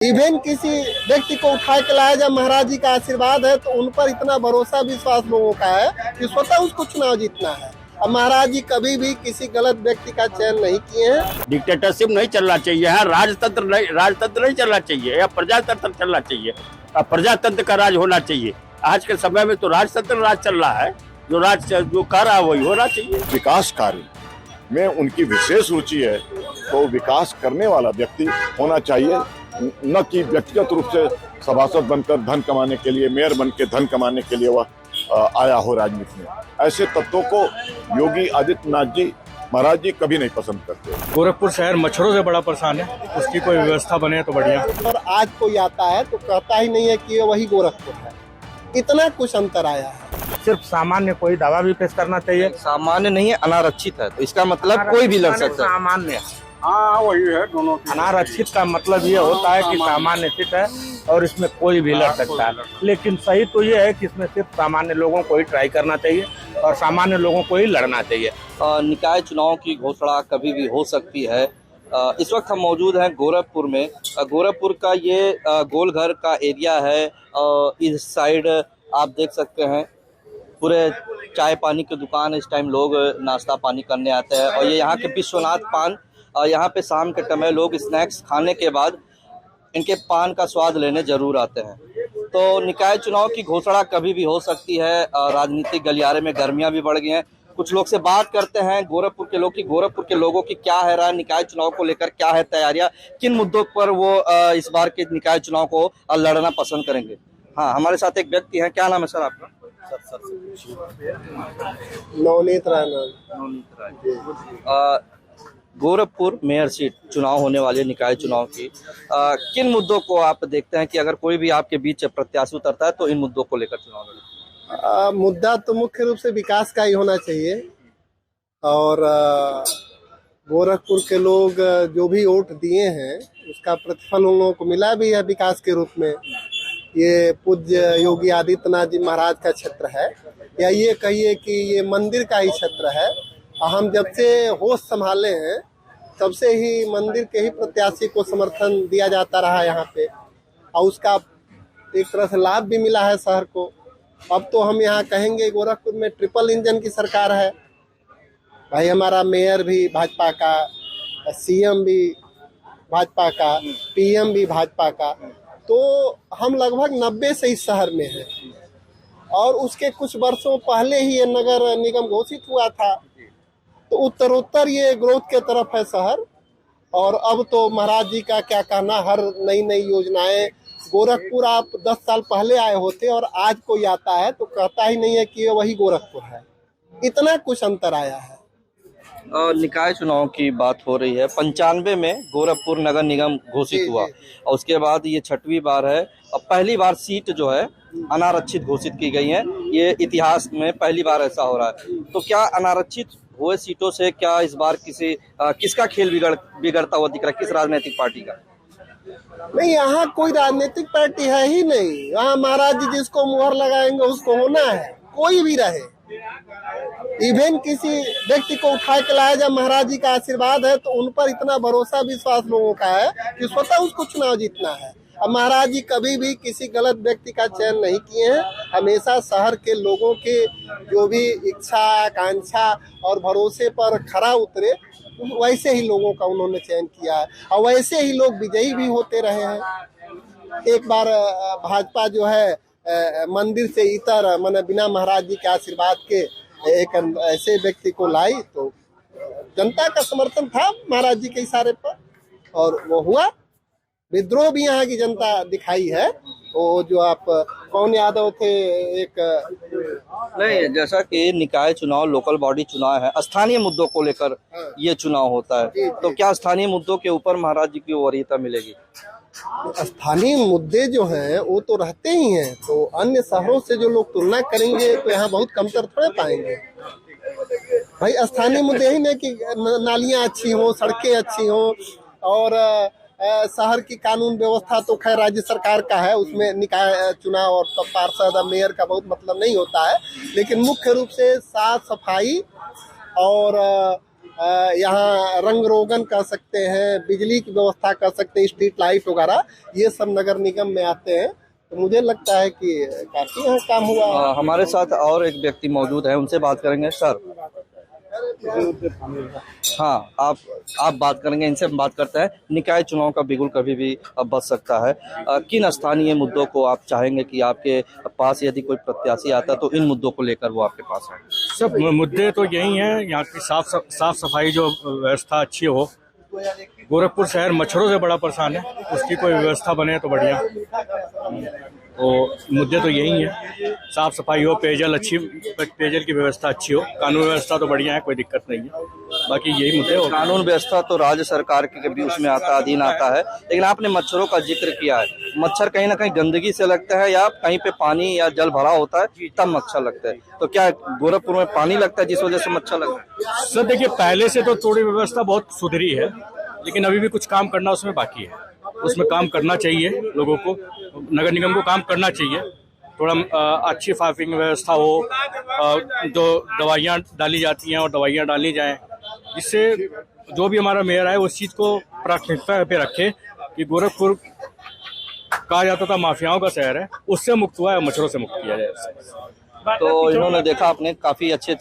Even किसी व्यक्ति को उठा के लाया जाए, महाराज जी का आशीर्वाद है तो उन पर इतना भरोसा विश्वास लोगों का है कि स्वतः उसको चुनाव जीतना है। अब महाराज जी कभी भी किसी गलत व्यक्ति का चयन नहीं किए हैं। डिक्टेटरशिप नहीं चलना चाहिए, यहाँ राजतंत्र नहीं चलना चाहिए, या प्रजातंत्र चलना चाहिए। प्रजातंत्र का राज होना चाहिए। आज के समय में तो राजतंत्र राज चल रहा है, जो कर रहा है वही होना चाहिए। विकास कार्य में उनकी विशेष रुचि है, तो विकास करने वाला व्यक्ति होना चाहिए, न कि व्यक्तिगत रूप से सभासद बनकर धन कमाने के लिए, मेयर बन के धन कमाने के लिए वह आया हो राजनीति में। ऐसे तत्वों को योगी आदित्यनाथ जी महाराज जी कभी नहीं पसंद करते। गोरखपुर शहर मच्छरों से बड़ा परेशान है, उसकी कोई व्यवस्था बने तो बढ़िया। और आज कोई आता है तो कहता ही नहीं है कि ये वही गोरखपुर है। इतना कुछ अंतर आया है। सिर्फ सामान्य कोई दावा भी पेश करना चाहिए। सामान्य नहीं है, अनारक्षित है, तो इसका मतलब कोई भी लड़ सकता है। सामान्य, हाँ वही है दोनों। अनारक्षित का मतलब ये होता है कि सामान्य सीट है और इसमें कोई भी लड़ सकता है, लेकिन सही तो ये है कि इसमें सिर्फ सामान्य लोगों को ही ट्राई करना चाहिए और सामान्य लोगों को ही लड़ना चाहिए। निकाय चुनाव की घोषणा कभी भी हो सकती है। इस वक्त हम मौजूद हैं गोरखपुर में। गोरखपुर का ये गोलघर का एरिया है। इस साइड आप देख सकते हैं पूरे चाय पानी की दुकान, इस टाइम लोग नाश्ता पानी करने आते हैं। और ये यहाँ के विश्वनाथ पान, यहाँ पे शाम के समय लोग स्नैक्स खाने के बाद इनके पान का स्वाद लेने जरूर आते हैं। तो निकाय चुनाव की घोषणा कभी भी हो सकती है। राजनीतिक गलियारे में गर्मियां भी बढ़ गई हैं। कुछ लोग से बात करते हैं गोरखपुर के लोग की, गोरखपुर के लोगों की क्या है राय, निकाय चुनाव को लेकर क्या है तैयारियां, किन मुद्दों पर वो इस बार के निकाय चुनाव को लड़ना पसंद करेंगे। हाँ, हमारे साथ एक व्यक्ति हैं। क्या नाम है सर आपका? नवनीत राणा। गोरखपुर मेयर सीट चुनाव होने वाली है निकाय चुनाव की। किन मुद्दों को आप देखते हैं कि अगर कोई भी आपके बीच प्रत्याशी उतरता है तो इन मुद्दों को लेकर चुनाव लड़े? मुद्दा तो मुख्य रूप से विकास का ही होना चाहिए। और गोरखपुर के लोग जो भी वोट दिए हैं उसका प्रतिफल उन लोगों को मिला भी है विकास के रूप में। ये पूज्य योगी आदित्यनाथ जी महाराज का क्षेत्र है, या ये कहिए कि ये मंदिर का ही क्षेत्र है। हम जब से होश संभाले हैं तब से ही मंदिर के ही प्रत्याशी को समर्थन दिया जाता रहा यहाँ पे, और उसका एक तरह से लाभ भी मिला है शहर को। अब तो हम यहाँ कहेंगे गोरखपुर में ट्रिपल इंजन की सरकार है भाई। हमारा मेयर भी भाजपा का, सीएम भी भाजपा का, पीएम भी भाजपा का। तो हम लगभग 90 से इस शहर में हैं, और उसके कुछ वर्षों पहले ही ये नगर निगम घोषित हुआ था। तो उत्तरोत्तर ये ग्रोथ के तरफ है शहर। और अब तो महाराज जी का क्या कहना, हर नई नई योजनाएं। गोरखपुर आप 10 साल पहले आए होते और आज कोई आता है तो कहता ही नहीं है कि ये वही गोरखपुर है। इतना कुछ अंतर आया है। निकाय चुनाव की बात हो रही है। 95 में गोरखपुर नगर निगम घोषित हुआ और उसके बाद ये 6वीं बार है। अब पहली बार सीट जो है अनारक्षित घोषित की गई है। ये इतिहास में पहली बार ऐसा हो रहा है। तो क्या अनारक्षित हुए सीटों से क्या इस बार किसका खेल बिगड़ता हुआ दिख रहा है? किस राजनीतिक पार्टी का? नहीं, यहाँ कोई राजनीतिक पार्टी है ही नहीं। यहाँ महाराज जी जिसको मुहर लगाएंगे उसको होना है, कोई भी रहे। इवन किसी व्यक्ति को उठा के लाया जाए, महाराज जी का आशीर्वाद है तो उन पर इतना भरोसा विश्वास लोगों का है कि स्वतः उसको चुनाव जीतना है। अब महाराज जी कभी भी किसी गलत व्यक्ति का चयन नहीं किए हैं। हमेशा शहर के लोगों के जो भी इच्छा, आकांक्षा और भरोसे पर खरा उतरे, वैसे ही लोगों का उन्होंने चयन किया है, और वैसे ही लोग विजयी भी होते रहे हैं। एक बार भाजपा जो है मंदिर से इतर माने बिना महाराज जी के आशीर्वाद के एक ऐसे व्यक्ति को लाई, तो जनता का समर्थन था महाराज जी के इशारे पर, और वो हुआ। विद्रोह भी यहाँ की जनता दिखाई है। वो जो आप कौन यादव थे एक नहीं, जैसा कि निकाय चुनाव लोकल बॉडी चुनाव है, स्थानीय मुद्दों को लेकर ये चुनाव होता है। तो क्या स्थानीय मुद्दों के ऊपर महाराज जी की वरीयता मिलेगी? स्थानीय मुद्दे जो हैं वो तो रहते ही हैं। तो अन्य शहरों से जो लोग तुलना करेंगे तो यहाँ बहुत कमतर थोड़े पाएंगे भाई। स्थानीय मुद्दे यही नहीं कि नालियाँ अच्छी हो, सड़कें अच्छी हो, और शहर की कानून व्यवस्था तो खैर राज्य सरकार का है, उसमें निकाय चुनाव और पार्षद मेयर का बहुत मतलब नहीं होता है। लेकिन मुख्य रूप से साफ सफाई और यहाँ रंग रोगन कर सकते हैं, बिजली की व्यवस्था कर सकते हैं, स्ट्रीट लाइट वगैरह, ये सब नगर निगम में आते हैं। तो मुझे लगता है कि काफी यहाँ काम हुआ। हमारे साथ और एक व्यक्ति मौजूद है, उनसे बात करेंगे। सर, हाँ, आप बात करेंगे, इनसे हम बात करते हैं। निकाय चुनाव का बिगुल कभी भी बच सकता है। किन स्थानीय मुद्दों को आप चाहेंगे कि आपके पास यदि कोई प्रत्याशी आता है तो इन मुद्दों को लेकर वो आपके पास है? सब मुद्दे तो यही हैं, यहाँ की साफ सफाई जो व्यवस्था अच्छी हो। गोरखपुर शहर मच्छरों से बड़ा परेशान है, उसकी कोई व्यवस्था बने तो बढ़िया। तो मुद्दे तो यही हैं, साफ सफाई हो, पेयजल की व्यवस्था अच्छी हो, कानून व्यवस्था तो बढ़िया है, कोई दिक्कत नहीं है। बाकी यही मुद्दे हो। कानून व्यवस्था तो राज्य सरकार के भी उसमें अधीन आता है, लेकिन आपने मच्छरों का जिक्र किया है। मच्छर कहीं ना कहीं गंदगी से लगता है या कहीं पे पानी या जल भरा होता है तब मच्छर लगता है? तो क्या गोरखपुर में पानी लगता है जिस वजह से मच्छर लगता है? सर देखिए, पहले से तो थोड़ी व्यवस्था बहुत सुधरी है, लेकिन अभी भी कुछ काम करना उसमें बाकी है। उसमें काम करना चाहिए, लोगों को, नगर निगम को काम करना चाहिए। थोड़ा अच्छी फाइटिंग व्यवस्था हो, जो दवाइयाँ डाली जाती हैं और दवाइयाँ डाली जाएं, जिससे जो भी हमारा मेयर है उस चीज़ को प्राथमिकता पे रखे कि गोरखपुर कहा जाता था माफियाओं का शहर है, उससे मुक्त हुआ है, मच्छरों से मुक्त किया जाए। तो इन्होंने देखा, आपने काफी अच्छे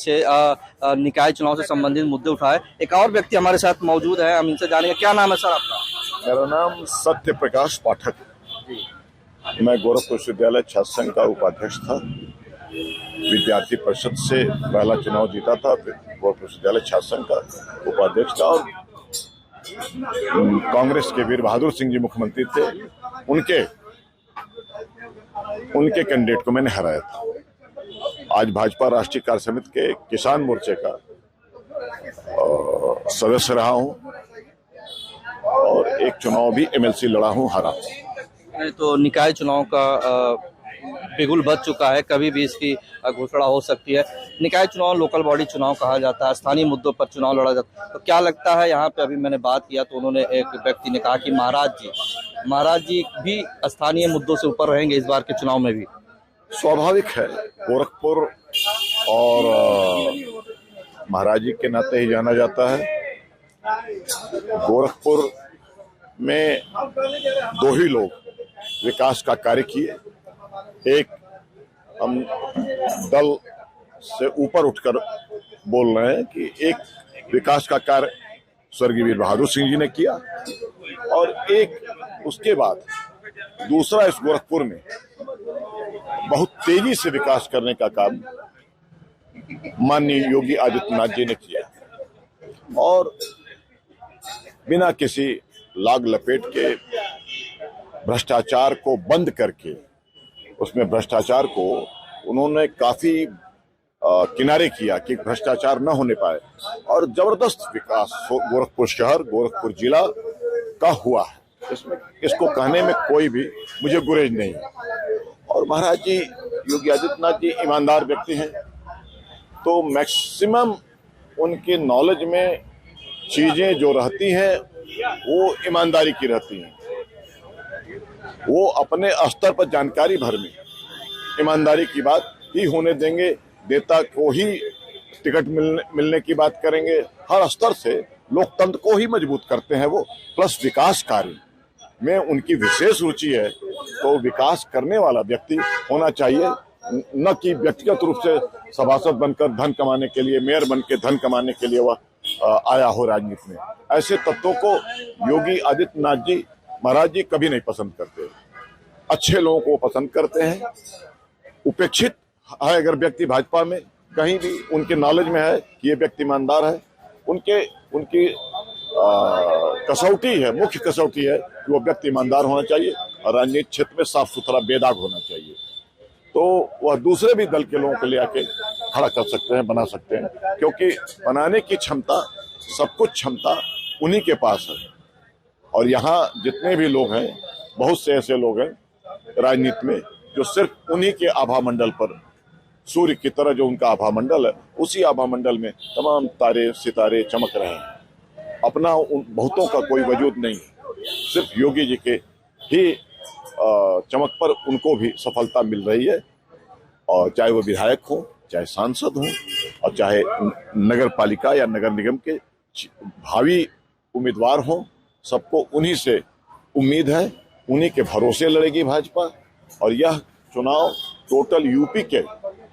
निकाय चुनाव से संबंधित मुद्दे उठाए। एक और व्यक्ति हमारे साथ मौजूद है, हम इनसे जानेंगे। क्या नाम है सर आपका? मेरा नाम सत्य प्रकाश पाठक। मैं गोरखपुर विश्वविद्यालय छात्र संघ का उपाध्यक्ष था। विद्यार्थी परिषद से पहला चुनाव जीता था, गोरखपुर विश्वविद्यालय छात्र संघ का उपाध्यक्ष था, और कांग्रेस के वीर बहादुर सिंह जी मुख्यमंत्री थे, उनके कैंडिडेट को मैंने हराया था। आज भाजपा राष्ट्रीय कार्य समिति के किसान मोर्चे का सदस्य रहा हूं और एक चुनाव भी एमएलसी लड़ा हूं, हारा हूं। तो निकाय चुनाव का बिगुल बच चुका है, कभी भी इसकी घोषणा हो सकती है। निकाय चुनाव लोकल बॉडी चुनाव कहा जाता है, स्थानीय मुद्दों पर चुनाव लड़ा जाता है। तो क्या लगता है, यहाँ पे अभी मैंने बात किया तो उन्होंने, एक व्यक्ति ने कहा कि महाराज जी भी स्थानीय मुद्दों से ऊपर रहेंगे इस बार के चुनाव में भी। स्वाभाविक है, गोरखपुर और महाराज जी के नाते ही जाना जाता है। गोरखपुर में दो ही लोग विकास का कार्य किए। एक, हम दल से ऊपर उठकर बोल रहे हैं कि एक विकास का कार्य स्वर्गीय वीर बहादुर सिंह जी ने किया, और एक उसके बाद दूसरा, इस गोरखपुर में बहुत तेजी से विकास करने का काम माननीय योगी आदित्यनाथ जी ने किया, और बिना किसी लाग लपेट के भ्रष्टाचार को बंद करके, उसमें भ्रष्टाचार को उन्होंने काफी किनारे किया कि भ्रष्टाचार न होने पाए, और जबरदस्त विकास गोरखपुर शहर, गोरखपुर जिला का हुआ है। इसमें इसको कहने में कोई भी मुझे गुरेज नहीं है। और महाराज जी, योगी आदित्यनाथ जी ईमानदार व्यक्ति हैं, तो मैक्सिमम उनके नॉलेज में चीजें जो रहती हैं वो ईमानदारी की रहती हैं। वो अपने स्तर पर जानकारी भर में ईमानदारी की बात ही होने देंगे, नेता को ही टिकट मिलने की बात करेंगे। हर स्तर से लोकतंत्र को ही मजबूत करते हैं वो, प्लस विकास कार्य में उनकी विशेष रुचि है। तो विकास करने वाला व्यक्ति होना चाहिए, न कि व्यक्तिगत रूप से सभासद बनकर धन कमाने के लिए, मेयर बनकर धन कमाने के लिए वह आया हो राजनीति में। ऐसे तत्वों को योगी आदित्यनाथ जी, महाराज जी कभी नहीं पसंद करते। अच्छे लोगों को पसंद करते हैं। उपेक्षित है अगर व्यक्ति भाजपा में कहीं भी, उनके नॉलेज में है कि ये व्यक्ति ईमानदार है, उनकी कसौटी है, मुख्य कसौटी है कि वो व्यक्ति ईमानदार होना चाहिए और राजनीतिक क्षेत्र में साफ सुथरा बेदाग होना चाहिए। तो वह दूसरे भी दल के लोगों को ले आके खड़ा कर सकते हैं, बना सकते हैं, क्योंकि बनाने की क्षमता, सब कुछ क्षमता उन्हीं के पास है। और यहाँ जितने भी लोग हैं, बहुत से ऐसे लोग हैं राजनीति में जो सिर्फ उन्हीं के आभा मंडल पर, सूर्य की तरह जो उनका आभा मंडल है, उसी आभा मंडल में तमाम तारे सितारे चमक रहे हैं। अपना उन बहुतों का कोई वजूद नहीं, सिर्फ योगी जी के ही चमक पर उनको भी सफलता मिल रही है। और चाहे वो विधायक हो, चाहे सांसद हो, और चाहे नगर पालिका या नगर निगम के भावी उम्मीदवार हों, सबको उन्हीं से उम्मीद है, उन्हीं के भरोसे लड़ेगी भाजपा। और यह चुनाव टोटल यूपी के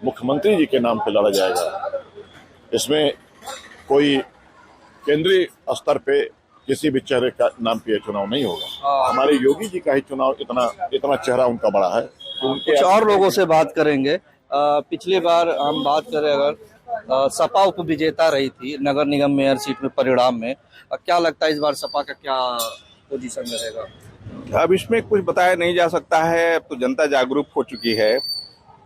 मुख्यमंत्री जी के नाम पे लड़ा जाएगा। इसमें कोई केंद्रीय स्तर पे किसी भी चेहरे का नाम पे चुनाव नहीं होगा। हमारे योगी जी का ही चुनाव इतना चेहरा उनका बड़ा है। कुछ और लोगों से बात करेंगे। पिछली बार हम बात करें अगर सपा उप विजेता रही थी नगर निगम मेयर सीट में परिणाम में, क्या लगता है इस बार सपा का क्या पोजीशन रहेगा? अब इसमें कुछ बताया नहीं जा सकता है। अब तो जनता जागरूक हो चुकी है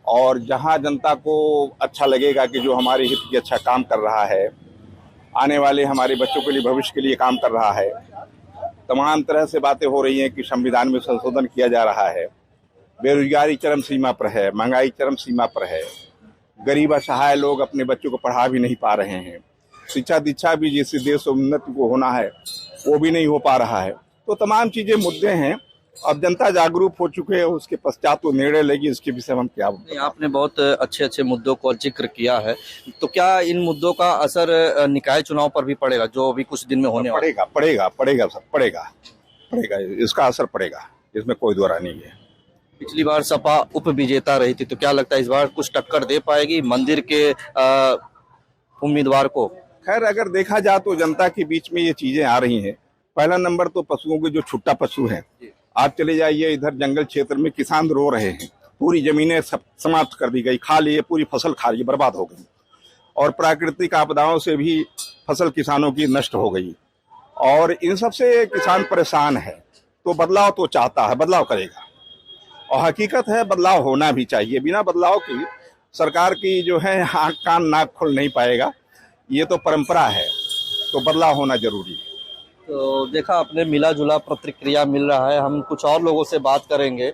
और जहां जनता को अच्छा लगेगा कि जो हमारे हित के अच्छा काम कर रहा है, आने वाले हमारे बच्चों के लिए भविष्य के लिए काम कर रहा है, तमाम तरह से बातें हो रही हैं कि संविधान में संशोधन किया जा रहा है, बेरोजगारी चरम सीमा पर है, महंगाई चरम सीमा पर है, गरीब असहाय लोग अपने बच्चों को पढ़ा भी नहीं पा रहे हैं, शिक्षा दीक्षा भी जिससे देश उन्नति को होना है वो भी नहीं हो पा रहा है। तो तमाम चीजें मुद्दे हैं। अब जनता जागरूक हो चुके हैं, उसके पश्चात वो निर्णय लेगी। इसके विषय में हम क्या बताएं। आपने बहुत अच्छे अच्छे मुद्दों को जिक्र किया है, तो क्या इन मुद्दों का असर निकाय चुनाव पर भी पड़ेगा जो अभी कुछ दिन में होने वाला? पड़ेगा, इसका असर पड़ेगा, इसमें कोई दो राय नहीं है। पिछली बार सपा उप विजेता रही थी, तो क्या लगता है इस बार कुछ टक्कर दे पाएगी मंदिर के उम्मीदवार को? खैर, अगर देखा जाए तो जनता के बीच में ये चीजें आ रही हैं। पहला नंबर तो पशुओं के जो छुट्टा पशु हैं, आप चले जाइए इधर जंगल क्षेत्र में किसान रो रहे हैं, पूरी जमीनें सब समाप्त कर दी गई, खा लिए, पूरी फसल खा ली, बर्बाद हो गई। और प्राकृतिक आपदाओं से भी फसल किसानों की नष्ट हो गई और इन सब से किसान परेशान है। तो बदलाव तो चाहता है, बदलाव करेगा और हकीकत है बदलाव होना भी चाहिए। बिना बदलाव की सरकार की जो है आंख कान नाक खुल नहीं पाएगा, ये तो परंपरा है। तो बदलाव होना जरूरी है। तो देखा आपने, मिला जुला प्रतिक्रिया मिल रहा है। हम कुछ और लोगों से बात करेंगे।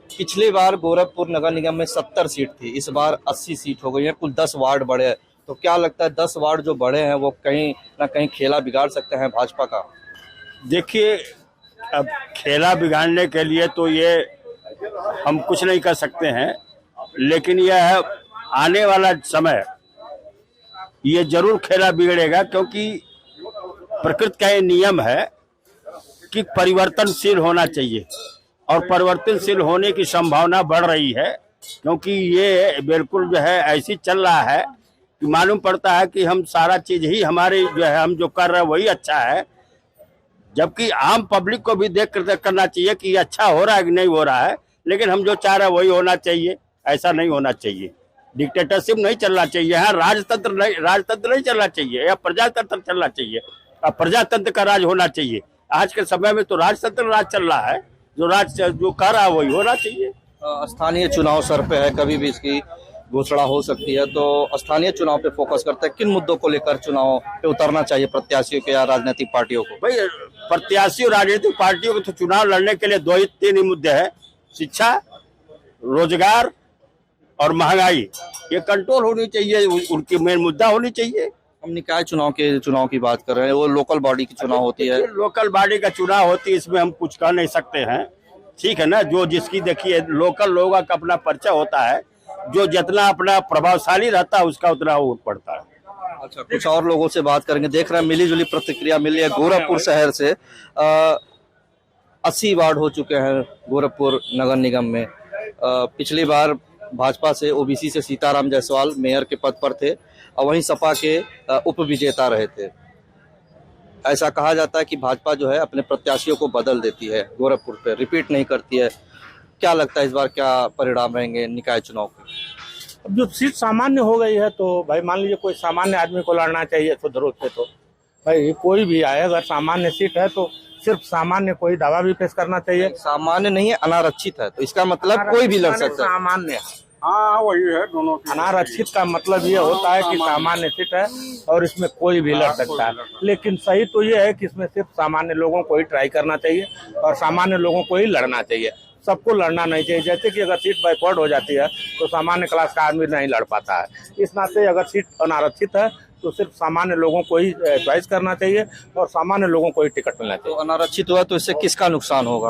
पिछली बार गोरखपुर नगर निगम में 70 सीट थी, इस बार 80 सीट हो गई है, कुल 10 वार्ड बढ़े हैं। तो क्या लगता है 10 वार्ड जो बढ़े हैं वो कहीं ना कहीं खेला बिगाड़ सकते हैं भाजपा का? देखिए, अब खेला बिगाड़ने के लिए तो ये हम कुछ नहीं कर सकते हैं, लेकिन यह आने वाला समय ये जरूर खेला बिगड़ेगा, क्योंकि प्रकृति का ये नियम है कि परिवर्तनशील होना चाहिए और परिवर्तनशील होने की संभावना बढ़ रही है, क्योंकि ये बिल्कुल जो है ऐसी चल रहा है कि मालूम पड़ता है कि हम सारा चीज ही हमारे जो है हम जो कर रहे हैं वही अच्छा है, जबकि आम पब्लिक को भी देख कर करना चाहिए कि ये अच्छा हो रहा है कि नहीं हो रहा है, लेकिन हम जो चाह रहे हैं वही होना चाहिए। ऐसा नहीं होना चाहिए, डिक्टेटरशिप नहीं चलना चाहिए, यहाँ राजतंत्र नहीं चलना चाहिए, या प्रजातंत्र चलना चाहिए। प्रजातंत्र का राज होना चाहिए। आज के समय में तो राजतंत्र राज चल रहा है, जो कर रहा है वही होना चाहिए। स्थानीय चुनाव सर पे है, कभी भी इसकी घोषणा हो सकती है, तो स्थानीय चुनाव पे फोकस करते हैं। किन मुद्दों को लेकर चुनाव पे उतरना चाहिए प्रत्याशियों के या राजनीतिक पार्टियों को? भाई, प्रत्याशी और राजनीतिक पार्टियों को तो चुनाव लड़ने के लिए 2 ही तीन मुद्दे हैं, शिक्षा, रोजगार और महंगाई। ये कंट्रोल होनी चाहिए, उनकी मेन मुद्दा होनी चाहिए। हम निकाय चुनाव की बात कर रहे हैं, वो लोकल बॉडी की चुनाव होती है। लोकल बॉडी का चुनाव होती है, इसमें हम कुछ कह नहीं सकते हैं, ठीक है ना। जो जिसकी देखिए लोकल लोगों का अपना परिचय होता है, जो जितना अपना प्रभावशाली रहता है उसका उतना वोट पड़ता है। अच्छा, कुछ और लोगों से बात करेंगे। देख रहे हैं मिली जुली प्रतिक्रिया मिली है। गोरखपुर शहर से 80 वार्ड हो चुके हैं गोरखपुर नगर निगम में। पिछली बार भाजपा से ओबीसी से सीताराम जायसवाल मेयर के पद पर थे और वहीं सपा के उप विजेता रहे थे। ऐसा कहा जाता है कि भाजपा जो है अपने प्रत्याशियों को बदल देती है, गोरखपुर पे रिपीट नहीं करती है। क्या लगता है इस बार क्या परिणाम रहेंगे निकाय चुनाव के? अब जो सीट सामान्य हो गई है तो भाई मान लीजिए कोई सामान्य आदमी को लड़ना चाहिए तो जरूर से, तो भाई कोई भी आए, अगर सामान्य सीट है तो सिर्फ सामान्य कोई दावा भी पेश करना चाहिए। सामान्य नहीं है, अनारक्षित है, तो इसका मतलब कोई भी लड़ सकता है। सामान्य, हाँ वही है दोनों। अनारक्षित का मतलब ये होता है कि सामान्य सीट है और इसमें कोई भी लड़ सकता है, लेकिन सही तो ये है कि इसमें सिर्फ सामान्य लोगों को ही ट्राई करना चाहिए और सामान्य लोगों को ही लड़ना चाहिए, सबको लड़ना नहीं चाहिए। जैसे कि अगर सीट बैकवर्ड हो जाती है तो सामान्य क्लास का आदमी नहीं लड़ पाता है, इस नाते अगर सीट अनारक्षित है तो सिर्फ सामान्य लोगों को ही चॉइस करना चाहिए और सामान्य लोगों को ही टिकट मिलना चाहिए। तो अनारक्षित हुआ तो इससे किसका नुकसान होगा?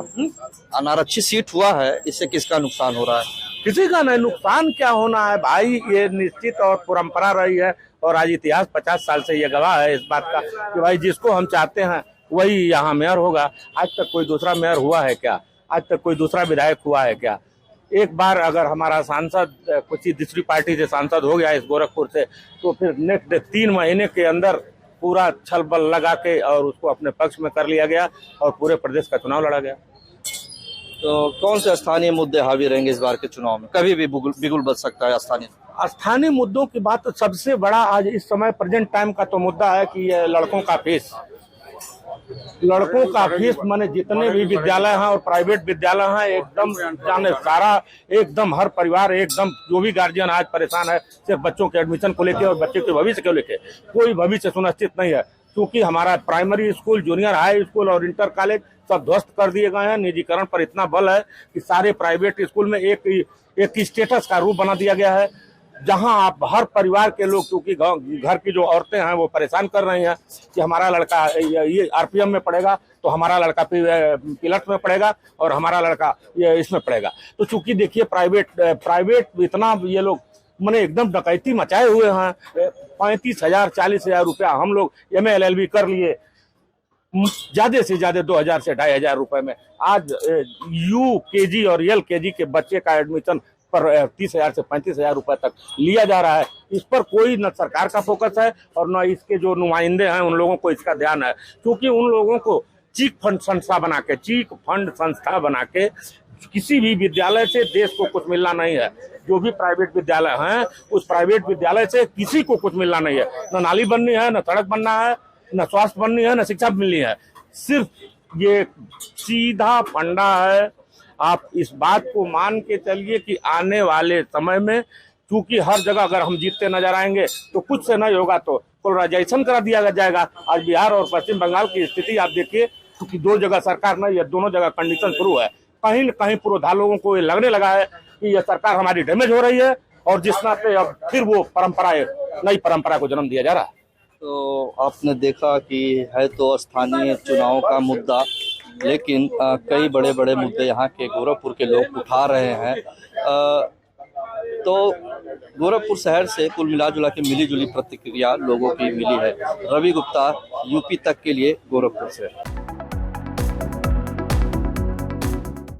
अनारक्षित सीट हुआ है, इससे किसका नुकसान हो रहा है? किसी का नहीं, नुकसान क्या होना है भाई, ये निश्चित और परंपरा रही है और आज इतिहास 50 साल से ये गवाह है इस बात का कि भाई जिसको हम चाहते हैं वही यहाँ मेयर होगा। आज तक कोई दूसरा मेयर हुआ है क्या? आज तक कोई दूसरा विधायक हुआ है क्या? एक बार अगर हमारा सांसद कुछ दूसरी पार्टी से सांसद हो गया इस गोरखपुर से, तो फिर नेक्स्ट 3 महीने के अंदर पूरा छल बल लगा के और उसको अपने पक्ष में कर लिया गया और पूरे प्रदेश का चुनाव लड़ा गया। तो कौन से स्थानीय मुद्दे हावी रहेंगे इस बार के चुनाव में? कभी भी बिगुल बच सकता है स्थानीय मुद्दों की बात तो सबसे बड़ा आज इस समय प्रेजेंट टाइम का तो मुद्दा है कि ये लड़कों का फीस माने जितने भी विद्यालय हैं और प्राइवेट विद्यालय हैं एकदम जाने सारा एकदम हर परिवार एकदम जो भी गार्जियन आज परेशान है सिर्फ बच्चों के एडमिशन को लेके और बच्चे के भविष्य को लेके। कोई भविष्य सुनिश्चित नहीं है क्योंकि हमारा primary school, junior high school और इंटर कॉलेज सब ध्वस्त कर दिए गए हैं। निजीकरण पर इतना बल है कि सारे प्राइवेट स्कूल में एक स्टेटस का रूप बना दिया गया है, जहां आप हर परिवार के लोग, क्योंकि घर की जो औरतें हैं वो परेशान कर रही हैं कि हमारा लड़का ये आरपीएम में पढ़ेगा तो हमारा लड़का पिलट में पढ़ेगा और हमारा लड़का ये इसमें पढ़ेगा। तो चूंकि देखिए प्राइवेट इतना ये लोग मैंने एकदम डकैती मचाए हुए हैं। 35,000 40,000 रुपया हम लोग MA LLB कर लिए, ज्यादा से ज्यादा 2,000 से 2,500 रुपए में आज UKG और LKG के बच्चे का एडमिशन पर 30,000 से 35,000 रुपए तक लिया जा रहा है। इस पर कोई न सरकार का फोकस है और न इसके जो नुमाइंदे हैं उन लोगों को इसका ध्यान है, क्योंकि उन लोगों को चीट फंड संस्था बना के किसी भी विद्यालय से देश को कुछ मिलना नहीं है। जो भी प्राइवेट विद्यालय हैं उस प्राइवेट विद्यालय से किसी को कुछ मिलना नहीं है। न नाली बननी है, न सड़क बनना है, न स्वास्थ्य बननी है, न शिक्षा मिलनी है। सिर्फ ये सीधा फंडा है। आप इस बात को मान के चलिए कि आने वाले समय में चूंकि हर जगह अगर हम जीतते नजर आएंगे तो कुछ से नहीं होगा तो पोलराइजेशन करा दिया जाएगा। आज बिहार और पश्चिम बंगाल की स्थिति आप देखिए, क्योंकि 2 जगह सरकार नहीं है, दोनों जगह कंडीशन शुरू है। कहीं न कहीं पूर्वधा लोगों को ये लगने लगा है कि यह सरकार हमारी डैमेज हो रही है और जिस नाते अब फिर वो नई परंपरा को जन्म दिया जा रहा है। तो आपने देखा कि है तो स्थानीय चुनाव का मुद्दा, लेकिन कई बड़े बड़े मुद्दे यहाँ के गोरखपुर के लोग उठा रहे हैं। तो गोरखपुर शहर से कुल मिला-जुला के मिली जुली प्रतिक्रिया लोगों की मिली है। रवि गुप्ता, UP तक के लिए गोरखपुर से।